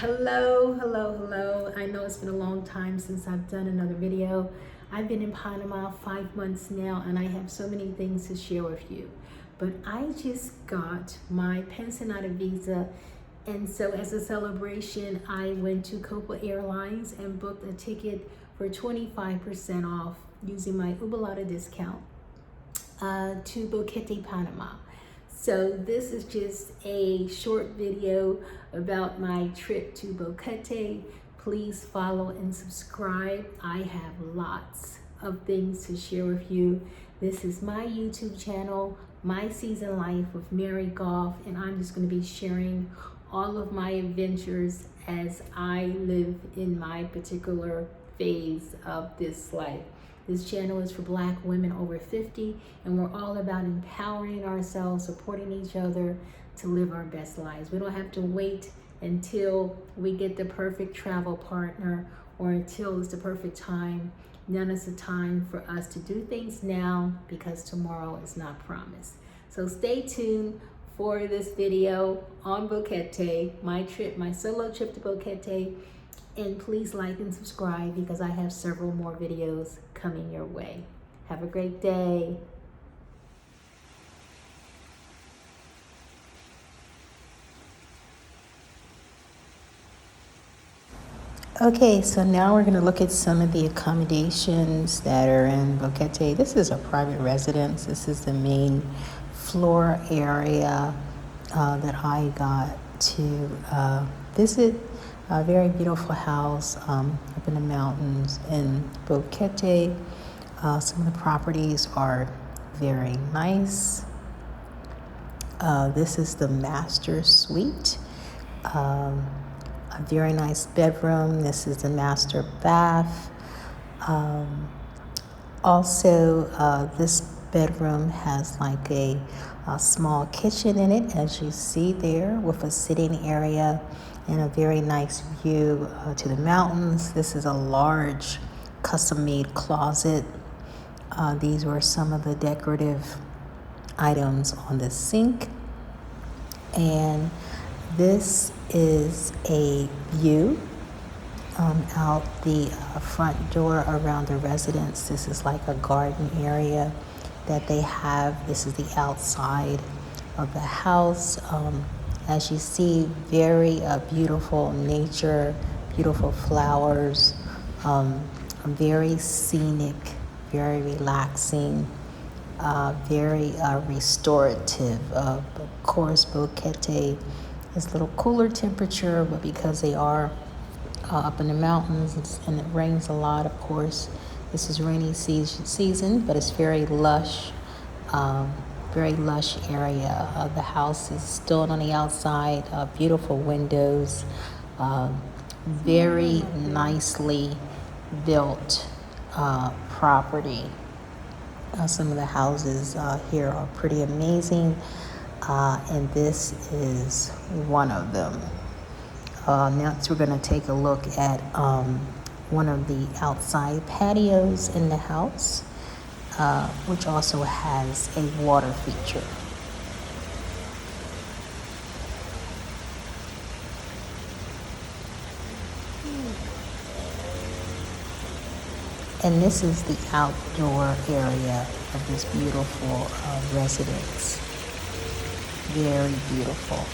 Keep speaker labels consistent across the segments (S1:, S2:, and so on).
S1: Hello. I know it's been a long time since I've done another video. I've been in Panama 5 months now, and I have so many things to share with you. But I just got my pensionata visa, and so as a celebration, I went to Copa Airlines and booked a ticket for 25% off using my Ubalata discount to Boquete Panama. So this is just a short video about my trip to Boquete. Please follow and subscribe. I have lots of things to share with you. This is my YouTube channel, My Season Life with Mary Golf, and I'm just going to be sharing all of my adventures as I live in my particular phase of this life. This channel is for Black women over 50, and we're all about empowering ourselves, supporting each other to live our best lives. We don't have to wait until we get the perfect travel partner or until it's the perfect time. None is the time for us to do things now, because tomorrow is not promised. So stay tuned for this video on Boquete, my solo trip to Boquete. And please like and subscribe, because I have several more videos coming your way. Have a great day. Okay, so now we're going to look at some of the accommodations that are in Boquete. This is a private residence. This is the main floor area that I got to visit. A very beautiful house up in the mountains in Boquete. Some of the properties are very nice. This is the master suite. A very nice bedroom. This is the master bath. Also, this bedroom has like a small kitchen in it, as you see there, with a sitting area and a very nice view to the mountains. This is a large custom-made closet. These were some of the decorative items on the sink. And this is a view out the front door around the residence. This is like a garden area that they have. This is the outside of the house. As you see, very beautiful nature, beautiful flowers, very scenic, very relaxing, very restorative. Of course, Boquete is a little cooler temperature, but because they are up in the mountains and it rains a lot, of course, this is rainy season, but it's very lush. Very lush area. The house is still on the outside, beautiful windows, very nicely built property. Some of the houses here are pretty amazing, and this is one of them. Next, we're going to take a look at one of the outside patios in the house, which also has a water feature. And this is the outdoor area of this beautiful residence. Very beautiful.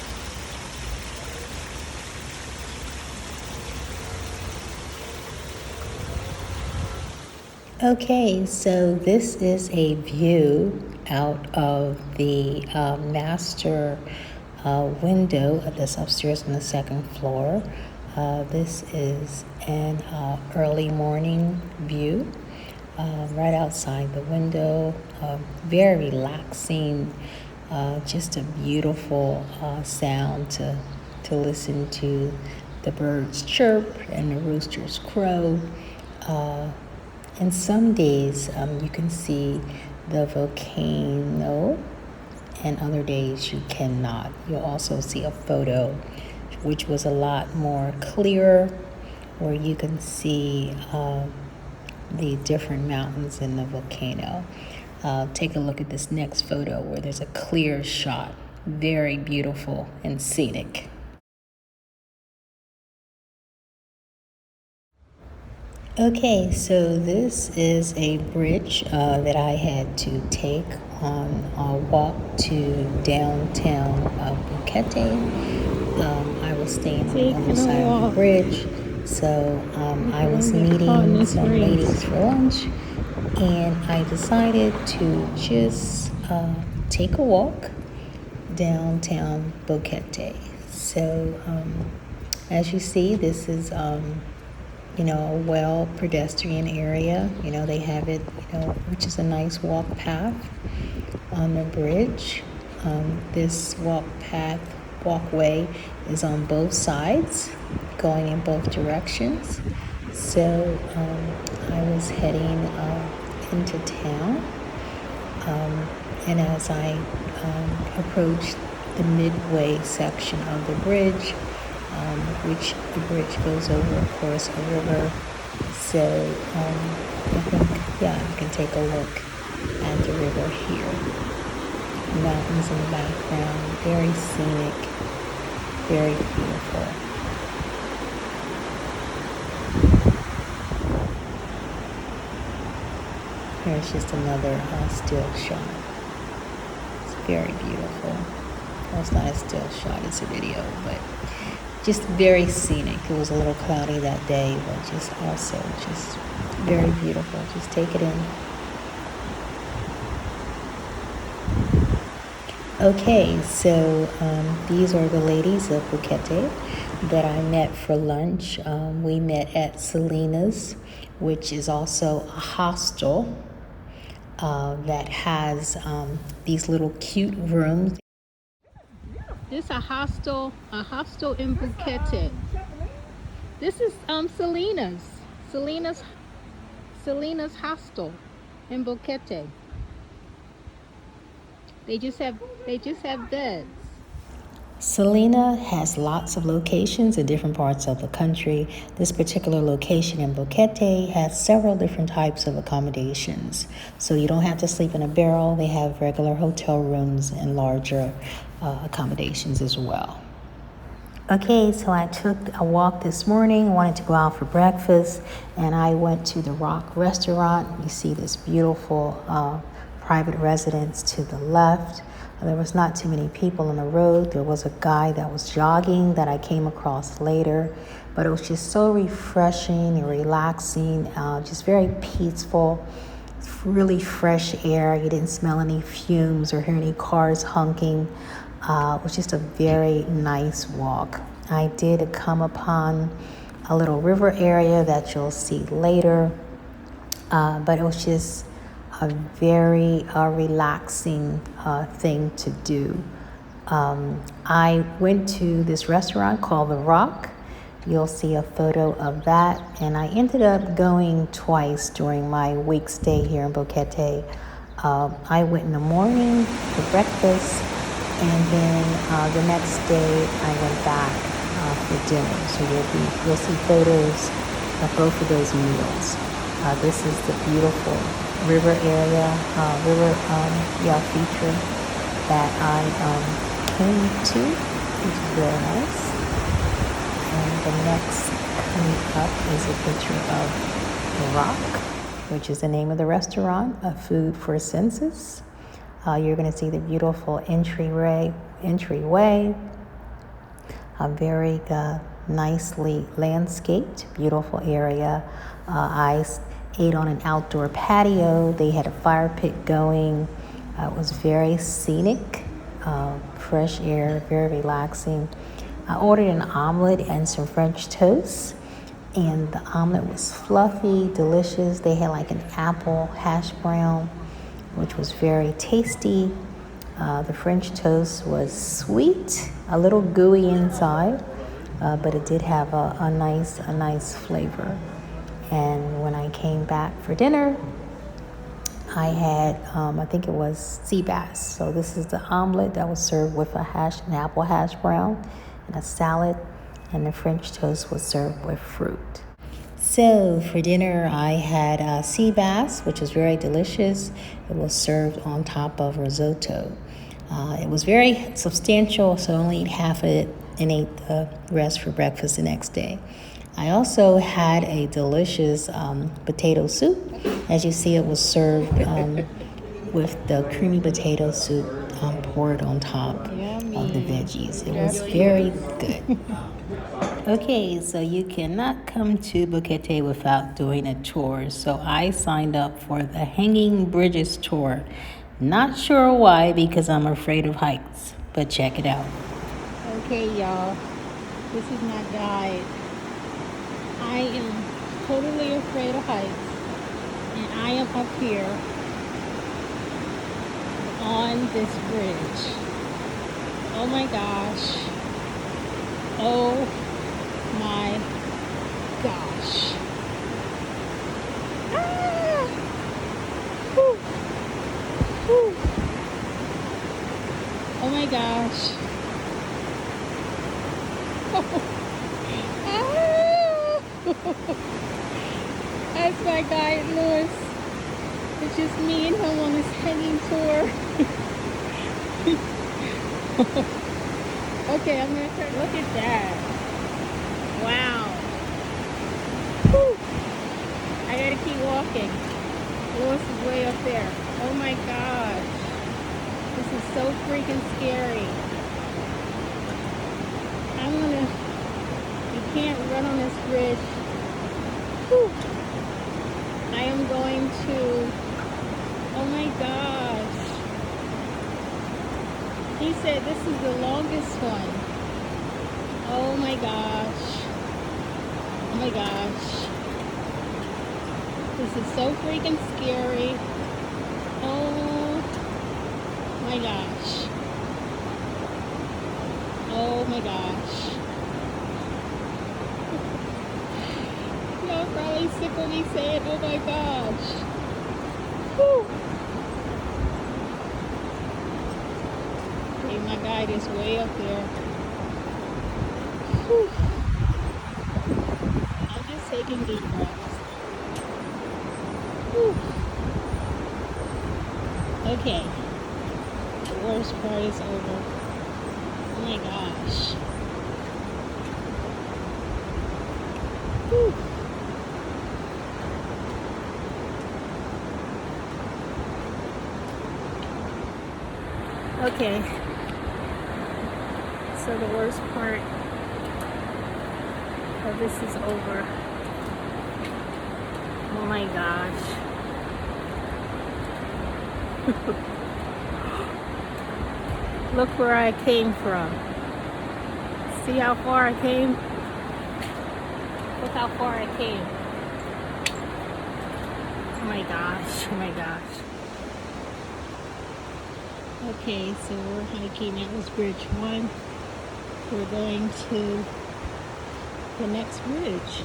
S1: Okay, so this is a view out of the master window that's upstairs on the second floor. This is an early morning view right outside the window. Very relaxing, just a beautiful sound to listen to the birds chirp and the roosters crow. And some days you can see the volcano, and other days you cannot. You'll also see a photo which was a lot more clearer, where you can see the different mountains in the volcano. Take a look at this next photo where there's a clear shot. Very beautiful and scenic. Okay, so this is a bridge that I had to take on a walk to downtown Boquete. I was staying on the other side of the bridge, so I was meeting some ladies for lunch, and I decided to just take a walk downtown Boquete. So as you see, this is a well pedestrian area. They have it, which is a nice walk path on the bridge. This walkway is on both sides, going in both directions. So I was heading into town, and as I approached the midway section of the bridge, which the bridge goes over, of course, a river. So I think, you can take a look at the river here. Mountains in the background, very scenic, very beautiful. Here's just another still shot. It's very beautiful. Well, it's not a still shot, it's a video, but just very scenic. It was a little cloudy that day, but just very beautiful. Just take it in. Okay, so these are the ladies of Boquete that I met for lunch. We met at Salinas, which is also a hostel that has these little cute rooms. This is a hostel in Boquete. This is Salinas Hostel in Boquete. They just have beds. Salina has lots of locations in different parts of the country. This particular location in Boquete has several different types of accommodations. So you don't have to sleep in a barrel. They have regular hotel rooms and larger accommodations as well. Okay, so I took a walk this morning, wanted to go out for breakfast, and I went to the Rock restaurant. You see this beautiful private residence to the left. There was not too many people on the road. There was a guy that was jogging that I came across later, but it was just so refreshing and relaxing, just very peaceful, really fresh air. You didn't smell any fumes or hear any cars honking. It was just a very nice walk. I did come upon a little river area that you'll see later, but it was just a very relaxing thing to do. I went to this restaurant called The Rock. You'll see a photo of that. And I ended up going twice during my week stay here in Boquete. I went in the morning for breakfast, and then the next day I went back for dinner. So you'll see photos of both of those meals. This is the beautiful river area, feature that I came to, which is very nice. And the next coming up is a picture of The Rock, which is the name of the restaurant, a food for senses. You're going to see the beautiful entryway, a very nicely landscaped, beautiful area. I ate on an outdoor patio. They had a fire pit going. It was very scenic, fresh air, very relaxing. I ordered an omelet and some French toast, and the omelet was fluffy, delicious. They had like an apple hash brown, which was very tasty. The French toast was sweet, a little gooey inside, but it did have a nice flavor. And when I came back for dinner, I had, I think it was sea bass. So this is the omelet that was served with an apple hash brown and a salad, and the French toast was served with fruit. So for dinner, I had sea bass, which was very delicious. It was served on top of risotto. It was very substantial, so I only ate half of it and ate the rest for breakfast the next day. I also had a delicious potato soup. As you see, it was served with the creamy potato soup poured on top of the veggies. It was very good. Okay, so you cannot come to Boquete without doing a tour. So I signed up for the Hanging Bridges tour. Not sure why, because I'm afraid of heights, but check it out. Okay, y'all, this is my guide. I am totally afraid of heights, and I am up here on this bridge. Oh my gosh. Oh my gosh. Ah! Whew. Whew. Oh my gosh. Ah! That's my guy, Louis. It's just me and him on this hanging tour. Okay, I'm gonna turn. Look at that. Wow. Whew. I gotta keep walking. Louis is way up there. Oh my gosh. This is so freaking scary. You can't run on this bridge. Whew. I am going to, oh my gosh. He said this is the longest one. Oh my gosh. Oh my gosh. This is so freaking scary. Oh my gosh. Oh my gosh. Y'all probably sick of me saying, oh my gosh. Whew. Okay, my guide is way up there. Whew. I'm just taking deep breaths. Whew. Okay. The worst part is over. Oh my gosh. Whew. Okay. So the worst part of this is over. Oh my gosh. Look where I came from. See how far I came? Look how far I came. Oh my gosh, oh my gosh. Okay, so we're hiking. That was bridge 1. We're going to the next bridge.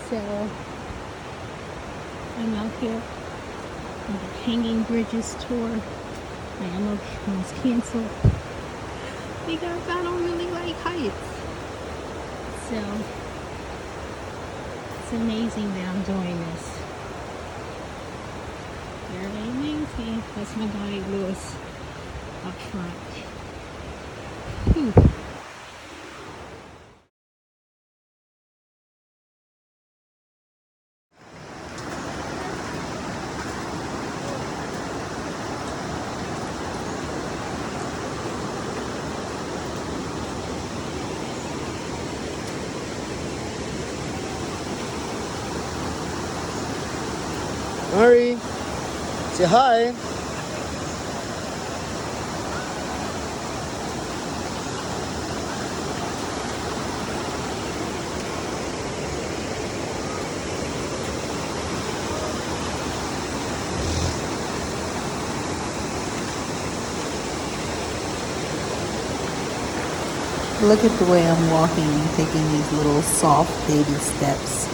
S1: So I'm out here on the Hanging Bridges tour. I almost canceled because I don't really like heights. So it's amazing that I'm doing this. Very amazing. That's my guy Louis up front. Whew.
S2: Mari, say hi.
S1: Look at the way I'm walking and taking these little soft baby steps.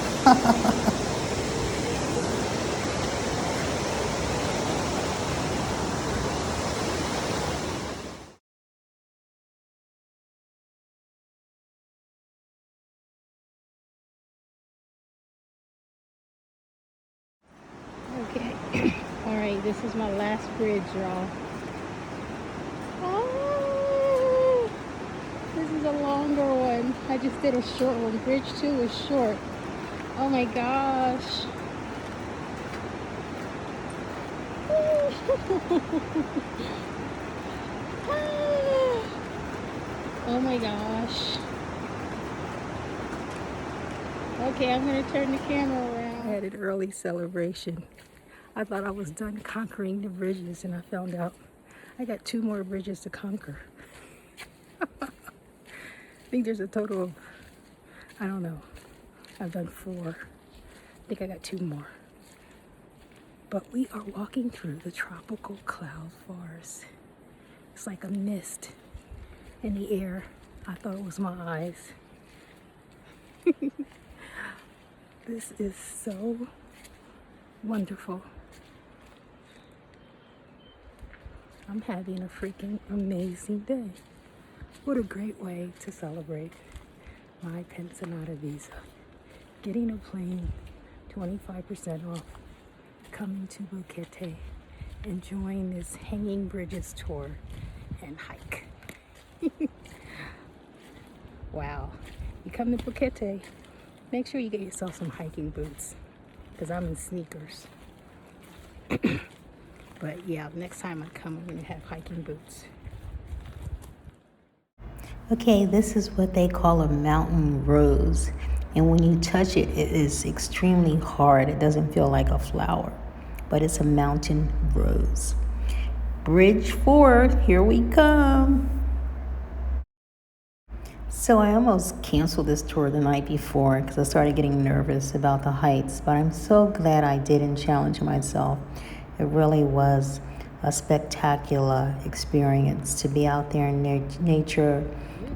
S1: Okay. All right, this is my last bridge, y'all. Oh, this is a longer one. I I just did a short one. Bridge 2 was short. Oh my gosh. Oh my gosh. Okay, I'm gonna turn the camera around. I had an early celebration. I thought I was done conquering the bridges, and I found out I got 2 more bridges to conquer. I think there's a total of, I don't know, I've done 4. I think I got 2 more. But we are walking through the tropical cloud forest. It's like a mist in the air. I thought it was my eyes. This is so wonderful. I'm having a freaking amazing day. What a great way to celebrate my Pensionata visa. Getting a plane, 25% off, coming to Boquete, enjoying this Hanging Bridges tour and hike. Wow. You come to Boquete, make sure you get yourself some hiking boots, because I'm in sneakers. But yeah, next time I come, I'm going to have hiking boots.
S3: Okay, this is what they call a mountain rose. And when you touch it, it is extremely hard. It doesn't feel like a flower, but it's a mountain rose. Bridge 4, here we come. So I almost canceled this tour the night before because I started getting nervous about the heights, but I'm so glad I didn't challenge myself. It really was a spectacular experience to be out there in nature,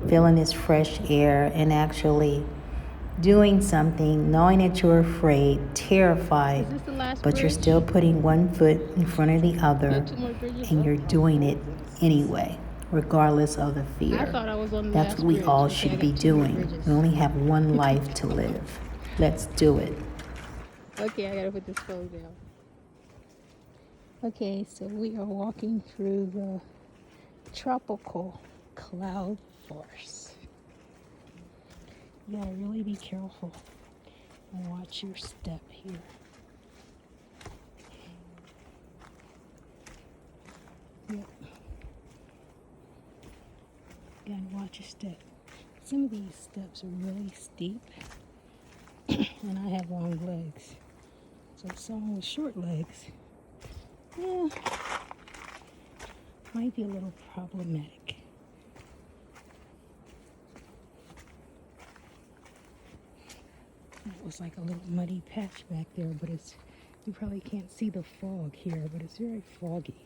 S3: feeling this fresh air, and actually doing something, knowing that you're afraid, terrified, but you're still putting one foot in front of the other, and you're doing it anyway, regardless of the fear. That's what we all should be doing. We only have one life to live. Let's do it.
S1: Okay, I gotta put this phone down. Okay, so we are walking through the tropical cloud forest. You gotta really be careful and watch your step here. Yep. Gotta watch your step. Some of these steps are really steep, and I have long legs. So someone with short legs, might be a little problematic. That was like a little muddy patch back there, but you probably can't see the fog here, but it's very foggy.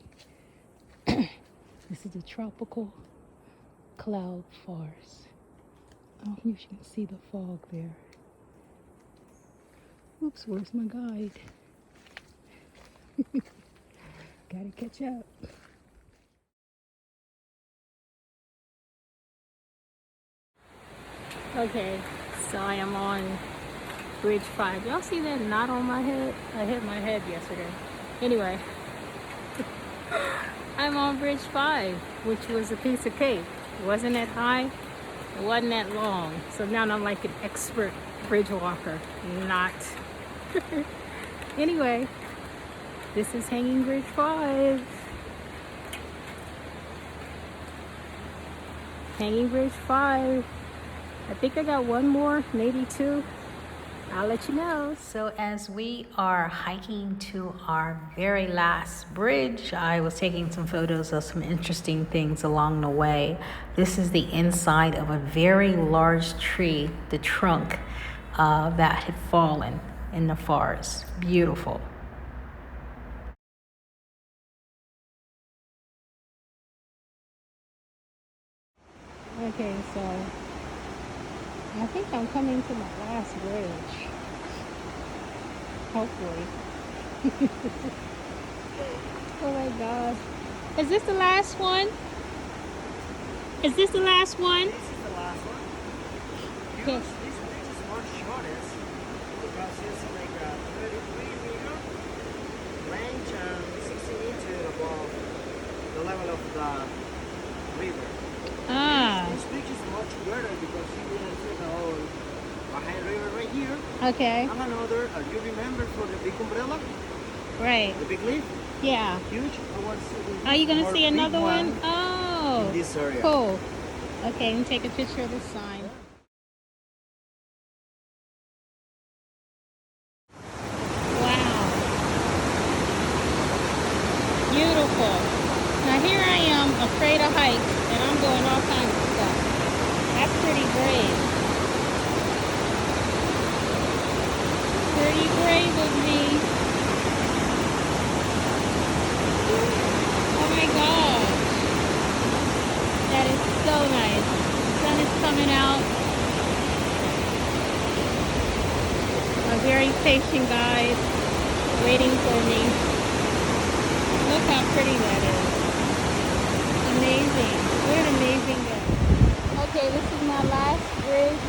S1: This is a tropical cloud forest. I don't know if you can see the fog there. Oops, where's my guide? Gotta catch up. Okay, so I am on Bridge 5. Y'all see that knot on my head? I hit my head yesterday. Anyway, I'm on Bridge 5, which was a piece of cake. It wasn't that high, it wasn't that long. So now I'm like an expert bridge walker. Not. Anyway, this is Hanging Bridge 5. Hanging Bridge 5. I think I got 1 more, maybe 2. I'll let you know.
S3: So as we are hiking to our very last bridge, I was taking some photos of some interesting things along the way. This is the inside of a very large tree, the trunk that had fallen in the forest. Beautiful.
S1: Okay, so I think I'm coming to my last bridge. Hopefully. Oh my gosh. Is this the last one? Is this the last one?
S2: This is the last one.
S1: Okay.
S2: This bridge is much shortest because it's like a 33-meter range and 60 meters above the level of the river.
S3: Ah.
S2: This beach is much better because you can see the whole Bahia River right here.
S3: Okay.
S2: And another, you remember for the big umbrella?
S3: Right.
S2: The big leaf?
S3: Yeah.
S2: Huge. I want to see
S3: Are you gonna
S2: more
S3: see
S2: big
S3: another one? Oh.
S2: in this area.
S3: Cool. Okay, let me take a picture of the sign. Wow. Beautiful. Now here I am, afraid of heights, and I'm doing all kinds of stuff. That's pretty brave. Pretty brave of me. Oh my God. That is so nice. The sun is coming out. A very patient guide waiting for me. Look how pretty that is. Amazing. What an amazing day. Okay, this is my last bridge.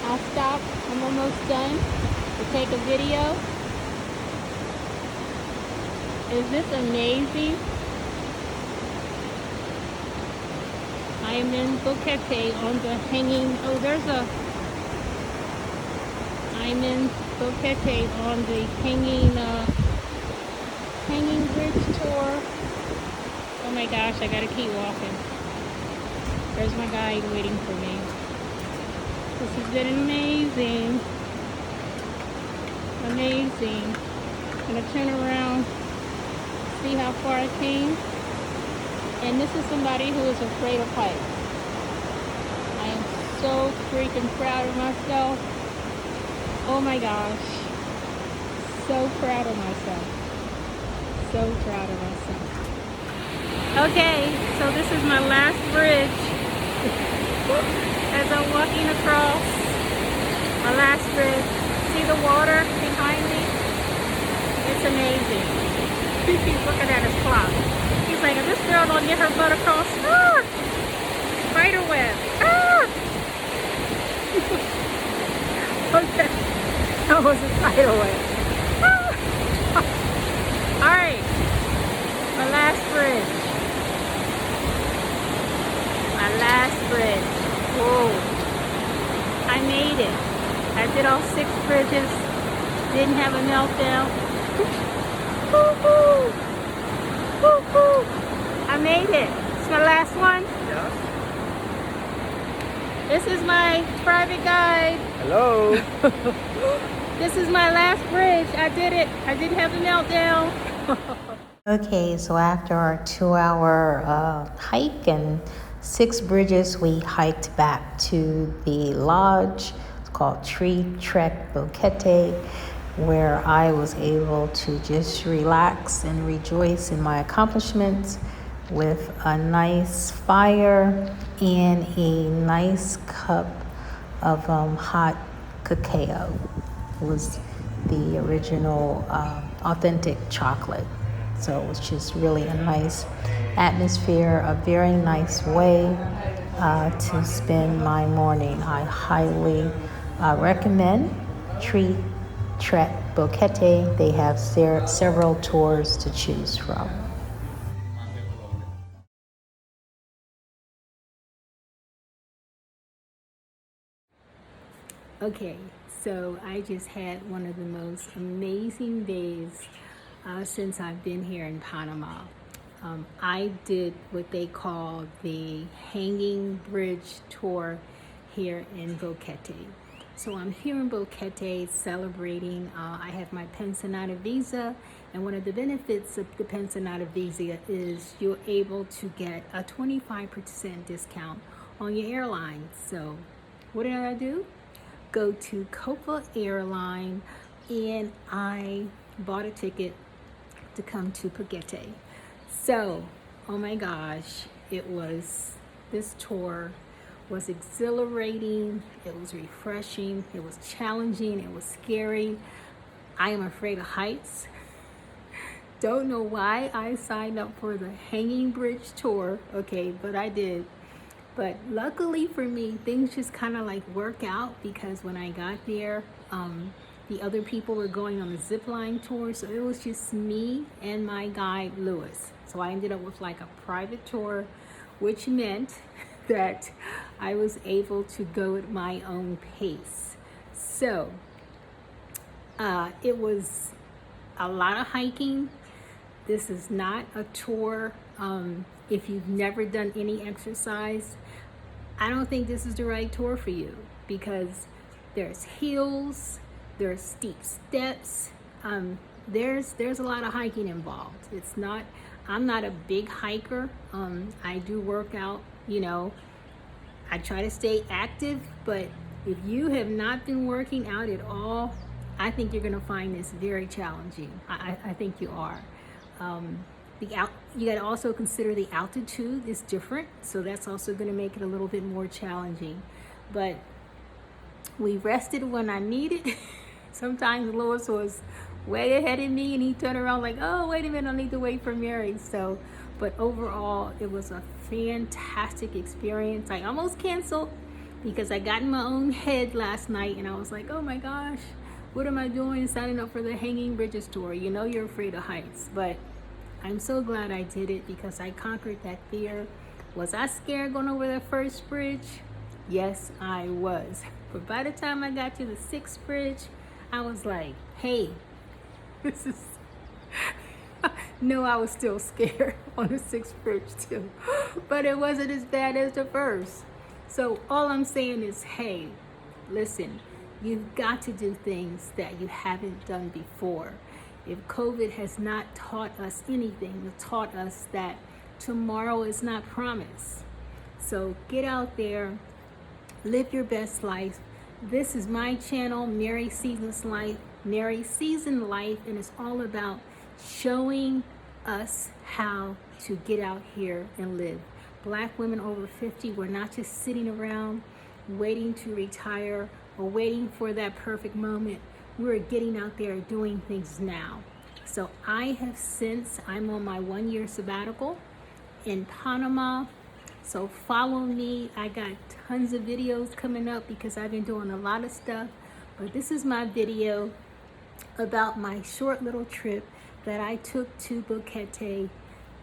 S3: I'll stop. I'm almost done to take a video. Is this amazing? I am in Boquete on the hanging, I'm in Boquete on the hanging bridge tour. Oh my gosh, I gotta keep walking. There's my guide waiting for me. This has been amazing. Amazing. I'm gonna turn around, see how far I came. And this is somebody who is afraid of heights. I am so freaking proud of myself. Oh my gosh. So proud of myself. So proud of myself. Okay, so this is my last bridge. As I'm walking across my last bridge. See the water behind me? It's amazing. He's looking at his clock. He's like, if this girl don't get her butt across, spider web. Okay, that was a spider web. All right, my last bridge. My last bridge. Whoa, I made it. I did all 6 bridges. Didn't have a meltdown. Woo-hoo! Woo-hoo! I made it. It's my last one.
S2: Yes.
S3: This is my private guide.
S2: Hello.
S3: This is my last bridge. I did it. I didn't have a meltdown. Okay, so after our 2-hour hike and 6 bridges, we hiked back to the lodge. It's called Tree Trek Boquete, where I was able to just relax and rejoice in my accomplishments with a nice fire and a nice cup of hot cacao. It was the original authentic chocolate. So it was just really a nice atmosphere, a very nice way to spend my morning. I highly recommend Tree Trek Boquete. They have several tours to choose from.
S1: Okay, so I just had one of the most amazing days since I've been here in Panama. I did what they call the Hanging Bridge Tour here in Boquete. So I'm here in Boquete celebrating. I have my Pensionata visa, and one of the benefits of the Pensionata visa is you're able to get a 25% discount on your airline. So what did I do? Go to Copa Airline, and I bought a ticket to come to Boquete. So, oh my gosh, this tour was exhilarating, it was refreshing, it was challenging, it was scary. I am afraid of heights. Don't know why I signed up for the Hanging Bridge Tour, okay, but I did. But luckily for me, things just kind of like work out, because when I got there, the other people were going on the zip line tour, so it was just me and my guide Lewis. So I ended up with like a private tour which meant that I was able to go at my own pace. So it was a lot of hiking. This is not a tour. If you've never done any exercise, I don't think this is the right tour for you, because there's hills, there's steep steps, there's a lot of hiking involved. I'm not a big hiker. I do work out, I try to stay active, but if you have not been working out at all, I think you're gonna find this very challenging. I think you are. You got to also consider the altitude is different, so that's also going to make it a little bit more challenging. But we rested when I needed. Sometimes Lewis was way ahead of me, and he turned around like, "Oh, wait a minute, I need to wait for Mary." So, but overall, it was a fantastic experience. I almost canceled because I got in my own head last night, and I was like, "Oh my gosh, what am I doing signing up for the Hanging Bridges tour?" You're afraid of heights, but I'm so glad I did it because I conquered that fear. Was I scared going over the first bridge? Yes, I was. But by the time I got to the 6th bridge, I was like, hey, this is... No, I was still scared on the 6th bridge too. But it wasn't as bad as the first. So all I'm saying is, hey, listen, you've got to do things that you haven't done before. If COVID has not taught us anything, it taught us that tomorrow is not promised. So get out there, live your best life. This is my channel, Mary Seasons Life, Mary Season Life, and it's all about showing us how to get out here and live. Black women over 50, we're not just sitting around waiting to retire or waiting for that perfect moment. We're getting out there doing things now. So I'm on my 1-year sabbatical in Panama. So follow me. I got tons of videos coming up because I've been doing a lot of stuff. But this is my video about my short little trip that I took to Boquete.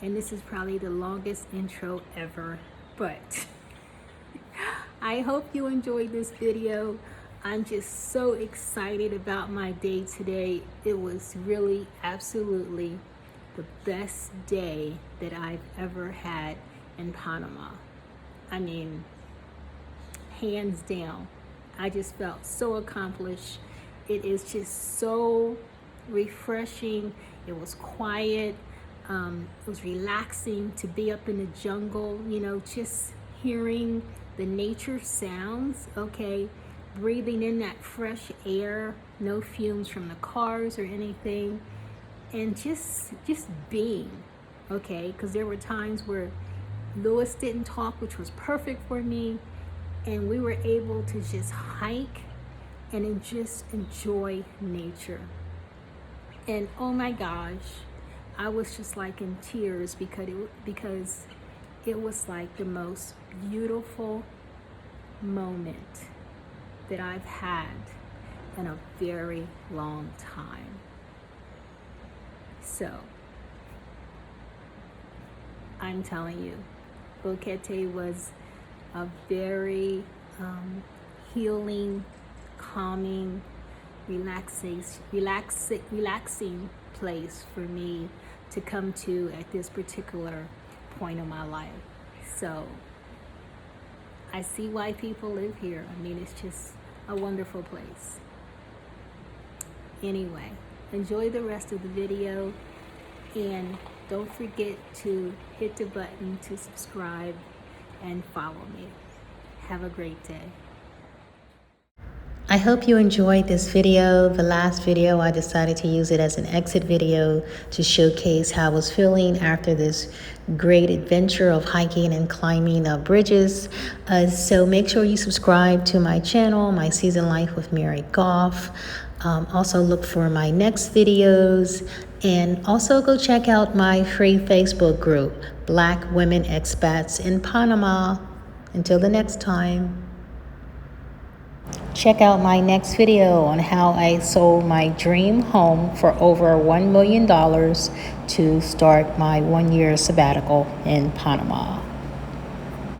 S1: And this is probably the longest intro ever. But I hope you enjoyed this video. I'm just so excited about my day today. It was really absolutely the best day that I've ever had in Panama. I mean, hands down. I just felt so accomplished. It is just so refreshing. It was quiet. It was relaxing to be up in the jungle, just hearing the nature sounds, okay? Breathing in that fresh air, no fumes from the cars or anything, and just being, okay? Because there were times where Lewis didn't talk, which was perfect for me, and we were able to just hike and just enjoy nature. And oh my gosh, I was just like in tears because it was like the most beautiful moment that I've had in a very long time. So I'm telling you, Boquete was a very healing, calming, relaxing place for me to come to at this particular point in my life. So I see why people live here. I mean, it's just a wonderful place. Anyway, enjoy the rest of the video, and don't forget to hit the button to subscribe and follow me. Have a great day.
S3: I hope you enjoyed this video. The last video, I decided to use it as an exit video to showcase how I was feeling after this great adventure of hiking and climbing bridges. So make sure you subscribe to my channel, My Season Life with Mary Goff. Also look for my next videos, and also go check out my free Facebook group, Black Women Expats in Panama. Until the next time. Check out my next video on how I sold my dream home for over $1 million to start my 1-year sabbatical in Panama.